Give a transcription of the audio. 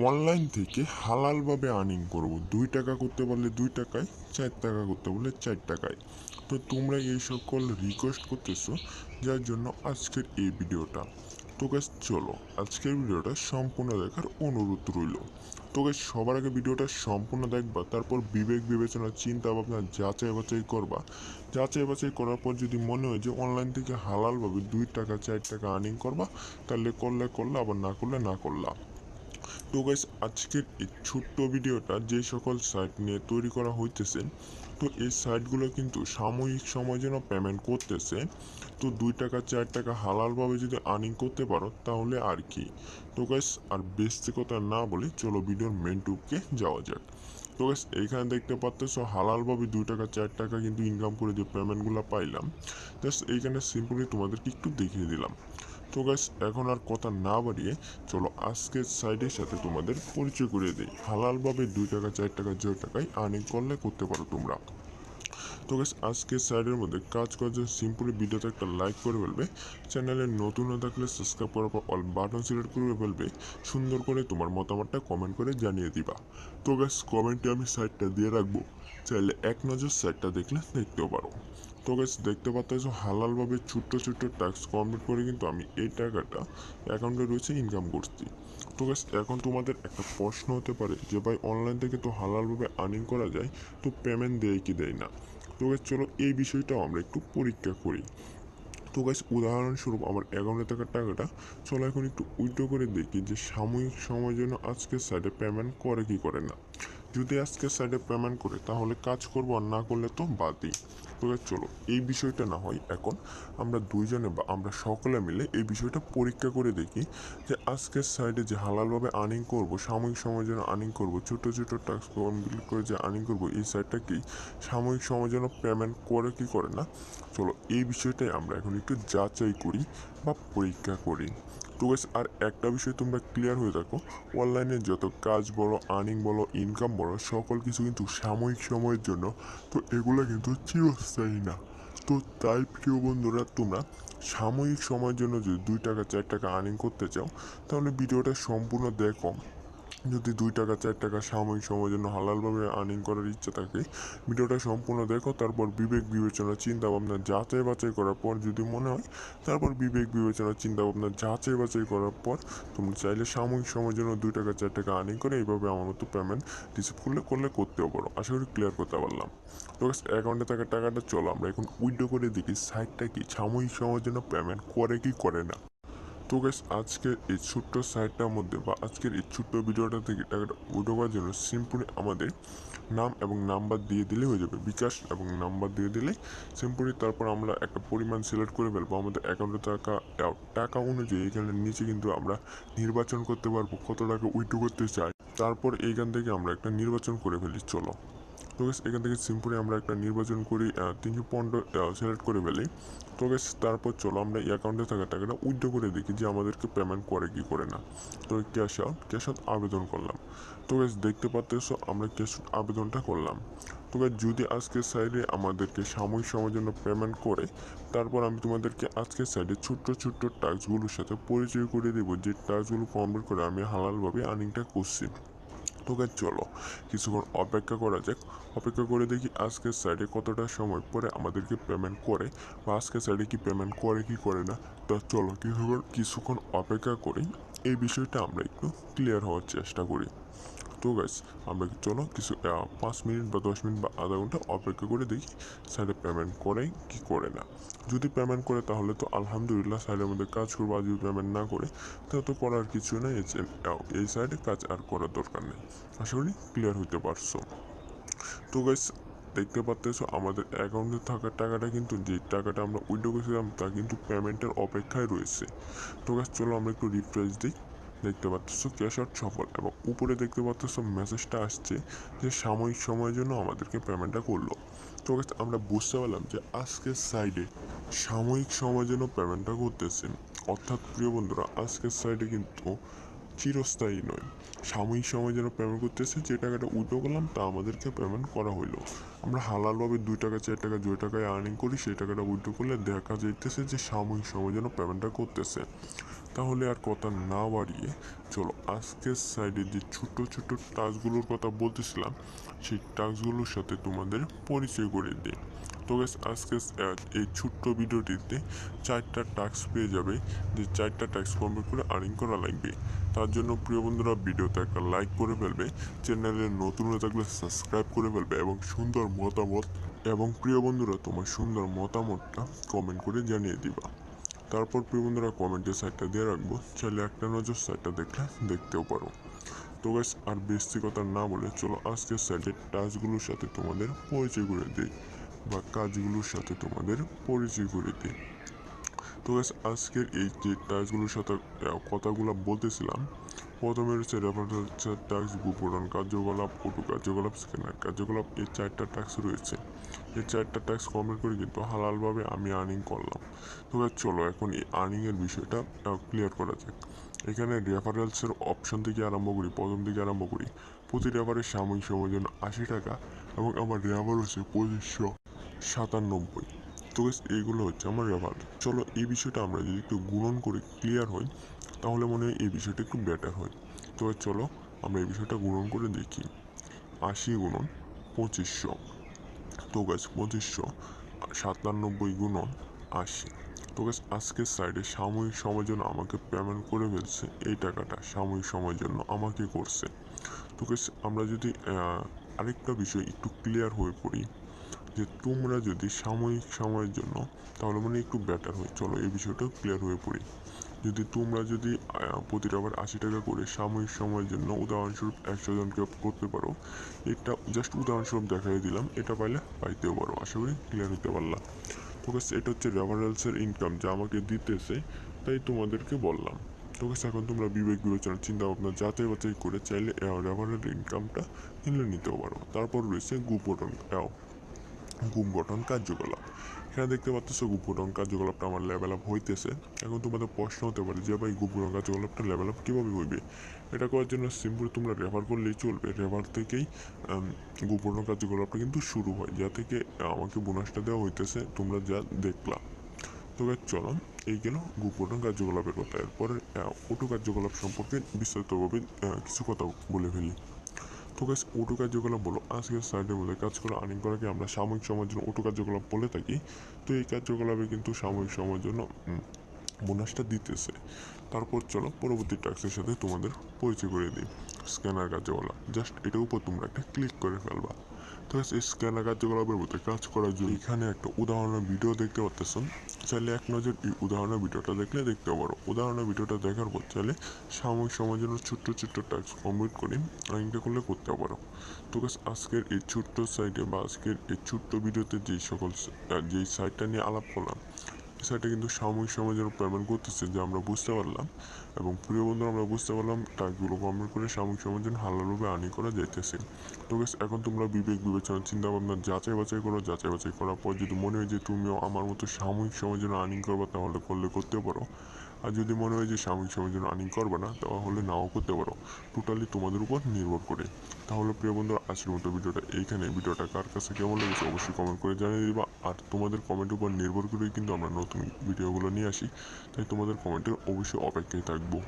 Online থেকে হালালভাবে earning করব 2 টাকা করতে পারলে 2 টাকায়, 4 টাকা করতে পারলে 4 টাকায়। তো তোমরা এই সকল রিকোয়েস্ট করতেছো, যার জন্য আজকের এই ভিডিওটা। তো গাইস চলো আজকের ভিডিওটা সম্পূর্ণ দেখার অনুরোধ রইল। তো গাইস সবার আগে ভিডিওটা সম্পূর্ণ দেখবা, তারপর বিবেক বিবেচনা চিন্তা ভাবনা যাচাই বাছাই করবা। যাচাই বাছাই করার পর যদি মনে হয় যে অনলাইন থেকে হালালভাবে 2 টাকা 4 টাকা আর্নিং করবা, তাহলে করলে করলে, আবার না করলে না করলা। তো গাইস আজকের এই ছোট্ট ভিডিওটা যে সকল সাইট নিয়ে তৈরি করা হইতেছে, তো এই সাইটগুলো কিন্তু সাময়িক সময়ের জন্য পেমেন্ট করতেছে। তো 2 টাকা 4 টাকা হালালভাবে যদি আর্নিং করতে পারো তাহলে আর কি। তো গাইস আর বেশি কথা না বলে চলো ভিডিওর মেন টুপকে যাওয়া যাক। তো গাইস এইখানে দেখতে পাচ্তেছো হালালভাবে 2 টাকা 4 টাকা কিন্তু ইনকাম করে যে পেমেন্টগুলো পাইলাম, জাস্ট এইখানে সিম্পলি তোমাদেরকে একটু দেখিয়ে দিলাম। তো গাইস এখন আর কথা না বাড়িয়ে চলো আজকের সাইডের সাথে তোমাদের পরিচয় করিয়ে দিই। হালালভাবে 2 টাকা 4 টাকা যে টাকায় আর্নিং করলে করতে পারো তোমরা। তো গাইস আজকের সাইডের মধ্যে কাজ করার জন্য সিম্পলি ভিডিওতে একটা লাইক করে ফেলবে, চ্যানেলে নতুন হয়ে থাকলে সাবস্ক্রাইব করার পর অল বাটন সিলেক্ট করে ফেলবে, সুন্দর করে তোমার মতামতটা কমেন্ট করে জানিয়ে দিবা। তো গাইস কমেন্টে আমি সাইটটা দিয়ে রাখবো, চাইলে এক নজর সাইটটা দেখলে দেখতেও পারো। তো গাইস দেখতে পাচ্ছ হালালভাবে ছোট্ট ছোট্ট টাস্ক কমপ্লিট করে কিন্তু আমি এই টাকাটা অ্যাকাউন্টে রয়েছে ইনকাম করছি। তো গাইস এখন তোমাদের একটা প্রশ্ন হতে পারে যে ভাই অনলাইন থেকে তো হালালভাবে আর্নিং করা যায়, তো পেমেন্ট দেয় কি দেয় না। তো গাইস চলো এই বিষয়টাও আমরা একটু পরীক্ষা করি। তো গাইস উদাহরণস্বরূপ আমার অ্যাকাউন্টে থাকা টাকাটা চলো এখন একটু উইথড্র করে দেখি যে সাময়িক সময়ের জন্য আজকের সাইডে পেমেন্ট করে কি করে না। যদি আজকে সাইডে পেমেন্ট করে তাহলে কাজ করবো, আর না করলে তো বাদই। তো চলো এই বিষয়টা না হয় এখন আমরা দুইজনে বা আমরা সকলে মিলে এই বিষয়টা পরীক্ষা করে দেখি যে আজকের সাইডে যে হালালভাবে আর্নিং করব, সাময়িক সময়ের জন্য আর্নিং করব, ছোটো ছোটো টাস্ক কমপ্লিট করে যে আর্নিং করব, এই সাইডটা কি সাময়িক সময়ের জন্য পেমেন্ট করে কি করে না। চলো এই বিষয়টাই আমরা এখন একটু যাচাই করি বা পরীক্ষা করি। তো গাইস আর একটা বিষয় তোমরা ক্লিয়ার হয়ে থাকো, অনলাইনে যত কাজ বলো, আর্নিং বলো, ইনকাম বলো, সকল কিছু কিন্তু সাময়িক সময়ের জন্য। তো এগুলো কিন্তু চিরস্থায়ী না। তো তাই প্রিয় বন্ধুরা তোমরা সাময়িক সময়ের জন্য যদি 2 টাকা 4 টাকা আর্নিং করতে চাও, তাহলে ভিডিওটা সম্পূর্ণ দেখো। যদি 2 টাকা 4 টাকা সাময়িক সময়ের জন্য হালালভাবে আর্নিং করার ইচ্ছা থাকে, ভিডিওটা সম্পূর্ণ দেখো, তারপর বিবেক বিবেচনা চিন্তা ভাবনা যাচাই বাছাই করার পর যদি মনে হয়, তারপর বিবেক বিবেচনা চিন্তা ভাবনা যাচাই বাছাই করার পর তোমরা চাইলে সাময়িক সময়ের জন্য 2 টাকা 4 টাকা আর্নিং করে এইভাবে আমার মতো পেমেন্ট রিসিভ করলে করতেও পারো। আশা করি ক্লিয়ার করতে পারলাম। তো অ্যাকাউন্টে থাকা টাকাটা চলো আমরা এখন উইথড্র করে দেখি সাইটটা কি সাময়িক সময়ের জন্য পেমেন্ট করে কি করে না। তো গাইস আজকের এই ছোট্ট সাইটটার মধ্যে বা আজকের এই ছোট্ট ভিডিওটা থেকে টাকাটা উইথড্র করার জন্য সিম্পলি আমাদের নাম এবং নাম্বার দিয়ে দিলে হয়ে যাবে, বিকাশ এবং নাম্বার দিয়ে দিলে সিম্পলি। তারপর আমরা একটা পরিমাণ সিলেক্ট করে ফেলবো আমাদের অ্যাকাউন্টে থাকা টাকা অনুযায়ী। এখানে নিচে কিন্তু আমরা নির্বাচন করতে পারবো কত টাকা উইথড্র করতে চাই। তারপর এইখান থেকে আমরা একটা নির্বাচন করে ফেলি চলো। তো গাইস এখান থেকে সিম্পলি আমরা একটা নির্বাচন করি, 315 সিলেক্ট করে ফেলি। তো গাইস তারপর চলো আমরা এই অ্যাকাউন্টে থাকা টাকাটা উইথড্র করে দেখি যে আমাদেরকে পেমেন্ট করে কি করে না। তো ক্যাশ আউট আবেদন করলাম। তো গাইস দেখতে পাচ্তেছো আমরা ক্যাশ আউট আবেদনটা করলাম। তো গাইস যদি আজকের সাইডে আমাদেরকে সাময়িক সময়ের জন্য পেমেন্ট করে, তারপর আমি তোমাদেরকে আজকের সাইডে ছোট্ট ছোট্ট টাস্কগুলোর সাথে পরিচয় করে দেবো, যে টাস্কগুলো কমপ্লিট করে আমি হালালভাবে আর্নিংটা করছি। তো গাইস চলো কিছুক্ষণ অপেক্ষা করা যাক। অপেক্ষা করে দেখি আজকের সাইডে কতটা সময় পরে আমাদেরকে পেমেন্ট করে, বা আজকের সাইডে কি পেমেন্ট করে কি করে না। তো চলো কিছুক্ষণ অপেক্ষা করি, এই বিষয়টা আমরা একটু ক্লিয়ার হওয়ার চেষ্টা করি। তো গাইস আমরা চলো কিছু 5 মিনিট বা 10 মিনিট বা আধা ঘন্টা অপেক্ষা করে দেখি সাইডে পেমেন্ট করে কি করে না। যদি পেমেন্ট করে তাহলে তো আলহামদুলিল্লাহ, সাইডের মধ্যে কাজ করবো। আর যদি পেমেন্ট না করে তাহলে তো করার কিছু নেই, এই সাইডে কাজ আর করার দরকার নেই। আশা করি ক্লিয়ার হতে পারছো। তো গাইস দেখতে পাচ্তেছো আমাদের অ্যাকাউন্টে থাকা টাকাটা কিন্তু, যে টাকাটা আমরা উইথড্র করেছিলাম তা কিন্তু পেমেন্টের অপেক্ষায় রয়েছে। তো গাইস চলো আমরা একটু রিফ্রেশ দিই। দেখতে পাচ্ছ ক্যাশ আউট সফল, এবং উপরে দেখতে পাচ্ছ মেসেজটা আসছে যে সাময়িক সময়ের জন্য আমাদেরকে পেমেন্টটা করলো। তো আমরা বুঝতে পারলাম যে আজকের সাইডে সাময়িক সময়ের জন্য পেমেন্টটা করতেছে। অর্থাৎ প্রিয় বন্ধুরা আজকের সাইডে কিন্তু চিরস্থায়ী নয়, সাময়িক সময়ের জন্য পেমেন্ট করতেছে। যে টাকাটা উইথড্র করলাম তা আমাদেরকে পেমেন্ট করা হইলো। আমরা হালালভাবে 2 টাকা 4 টাকা যে টাকায় আর্নিং করি সেই টাকাটা উইথড্র করলে দেখা যাইতেছে যে সাময়িক সময়ের জন্য পেমেন্টটা করতেছে। তাহলে আর কথা না বাড়িয়ে চলো আজকের সাইডে যে ছোট ছোট টাস্কগুলোর কথা বলতেছিলাম সেই টাস্কগুলোর সাথে তোমাদের পরিচয় করে দিই। তো গাইস আজকে এই ছোট্ট ভিডিওটিতে 4টা টাস্ক পেয়ে যাবে, যে 4টা টাস্ক কমপ্লিট করে আর্নিং করা লাগবে। তার জন্য প্রিয় বন্ধুরা ভিডিওতে একটা লাইক করে ফেলবে, চ্যানেলে নতুন হয়ে থাকলে সাবস্ক্রাইব করে ফেলবে এবং প্রিয় বন্ধুরা তোমার সুন্দর মতামতটা কমেন্ট করে জানিয়ে দিবা। তারপর প্রিয় বন্ধুরা কমেন্টের সাইটটা দিয়ে রাখবো, চাইলে একটা নজর সাইটটা দেখলে দেখতেও পারো। তো গাইস আর বেশি কথা না বলে চলো আজকের সাইটের টাস্কগুলোর সাথে তোমাদের পরিচয় করে দিই বা কাজগুলোর সাথে তোমাদের পরিচয় করে দিই। তো গাইস আজকের এই যে টাস্কগুলোর সাথে কথাগুলো বলতেছিলাম, প্রথমে রয়েছে রেফারেন্সের টাস্ক, গোপন কার্যকলাপ, অটো কার্যকলাপ, স্ক্যানার কার্যকলাপ। এই 4টা টাস্ক রয়েছে। এই 4টা টাস্ক কমপ্লিট করে কিন্তু হালালভাবে আমি আর্নিং করলাম। তো গাইস চলো এখন এই আর্নিংয়ের বিষয়টা ক্লিয়ার করা যাক। এখানে রেফারেন্সের অপশন থেকে আরম্ভ করি, প্রথম থেকে আরম্ভ করি। প্রতি রেফারের সাময়িক সময়ের জন্য 80 টাকা এবং আমার রেফার হচ্ছে 2597। তো গাইস এইগুলো হচ্ছে আমার রেফার। চলো এই বিষয়টা আমরা যদি একটু গুণন করে ক্লিয়ার হই তাহলে মনে হয় এই বিষয়টা একটু বেটার হয়। তো চলো আমরা এই বিষয়টা গুণন করে দেখি। 80 গুণন 2500। তো গাছ 2597 গুণন 80। তো গাছ আজকের সাইডে সাময়িক সময়ের জন্য আমাকে পেমেন্ট করে ফেলছে, এই টাকাটা সাময়িক সময়ের জন্য আমাকে করছে। তো গাছ আমরা যদি আরেকটা বিষয় একটু ক্লিয়ার হয়ে পড়ি, যে তোমরা যদি সাময়িক সময়ের জন্য তাহলে মানে একটু বেটার হয়। চলো এই বিষয়টাও ক্লিয়ার হয়ে পড়ি। যদি তোমরা যদি প্রতিটা আবার 80 টাকা করে সাময়িক সময়ের জন্য উদাহরণস্বরূপ 100 জনকে করতে পারো, এটা জাস্ট উদাহরণস্বরূপ দেখাই দিলাম, এটা পাইলে পাইতেও পারো। আশা করি ক্লিয়ার হতে পারলাম। তো গাছ এটা হচ্ছে রেফারেন্সের ইনকাম যা আমাকে দিতেছে, তাই তোমাদেরকে বললাম। তো গাছ এখন তোমরা বিবেক বিবেচনা চিন্তা ভাবনা যাচাই বাছাই করে চাইলে রেফারেল ইনকামটা কিনে নিতেও পারো। তারপর রয়েছে গ্রুপ গঠন কার্যকলাপ। এখানে দেখতে পাচ্ছ গ্রুপ গঠন কার্যকলাপটা আমার লেভেল আপ হইতেছে। এখন তোমাদের প্রশ্ন হতে পারে যে ভাই গ্রুপ গঠন কার্যকলাপটা লেভেল আপ কীভাবে হইবে? এটা করার জন্য সিম্পল তোমরা রেফার করলেই চলবে। রেফার থেকেই গ্রুপ গঠন কার্যকলাপটা কিন্তু শুরু হয়, যা থেকে আমাকে বোনাসটা দেওয়া হইতেছে তোমরা যা দেখলা। তো চলো এই গেল গ্রুপ গঠন কার্যকলাপের কথা। এরপরে অটো কার্যকলাপ সম্পর্কে বিস্তারিতভাবে কিছু কথা বলে ফেলি। তো গাইস অটো কার্যকলাপ বলো আজকের সাইডের মধ্যে কাজ করা আর্নিং করাকে আমরা সাময়িক সময়ের জন্য অটো কার্যকলাপ বলে থাকি। তো এই কার্যকলাপে কিন্তু সাময়িক সময়ের জন্য বোনাসটা দিতেছে। তারপর চলো পরবর্তী টাস্কের সাথে তোমাদের পরিচয় করে দিই। স্ক্যানার কার্যকলাপ, জাস্ট এটার উপর তোমরা একটা ক্লিক করে ফেলবা। তো এই স্ক্যানার কার্যকলাপের মধ্যে কাজ করার জন্য এখানে একটা উদাহরণের ভিডিও দেখতে পাচ্ছ, চাইলে এক নজর এই উদাহরণের ভিডিওটা দেখলে দেখতে পারো। উদাহরণের ভিডিওটা দেখার পর চাইলে সাময়িক সময়ের জন্য ছোট্ট ছোট্ট টাস্ক কমপ্লিট করে আর্নিংটা করলে করতে পারো। তো আজকের এই ছোট্ট সাইটে বা আজকের এই ছোট্ট ভিডিওতে যেই সাইটটা নিয়ে আলাপ করলাম, এই সাইটটা কিন্তু সাময়িক সময়ের জন্য পেমেন্ট করতেছে, যা আমরা বুঝতে পারলাম। এবং প্রিয় বন্ধু আমরা বুঝতে পারলাম টাস্কগুলো কমপ্লিট করে সাময়িক সময়ের জন্য হালালভাবে আর্নিং করা যাইতেছে। তো এখন তোমরা বিবেক বিবেচনা চিন্তা ভাবনা যাচাই বাছাই করো। যাচাই বাছাই করার পর যদি মনে হয় যে তুমিও আমার মতো সাময়িক সময়ের জন্য আর্নিং করবে তাহলে করতে পারো। আর যদি মনে হয় যে সাময়িক সময়ের জন্য আর্নিং করবে না তাহলে নাও করতে পারো। টোটালি তোমাদের উপর নির্ভর করে। তাহলে প্রিয় বন্ধুরা আজকের মতো ভিডিওটা কার কাছে কেমন লেগেছে অবশ্যই কমেন্ট করে জানিয়ে দিবা। আর তোমাদের কমেন্টের উপর নির্ভর করেই কিন্তু আমরা নতুন ভিডিওগুলো নিয়ে আসি, তাই তোমাদের কমেন্টের অবশ্যই অপেক্ষায় থাকবো।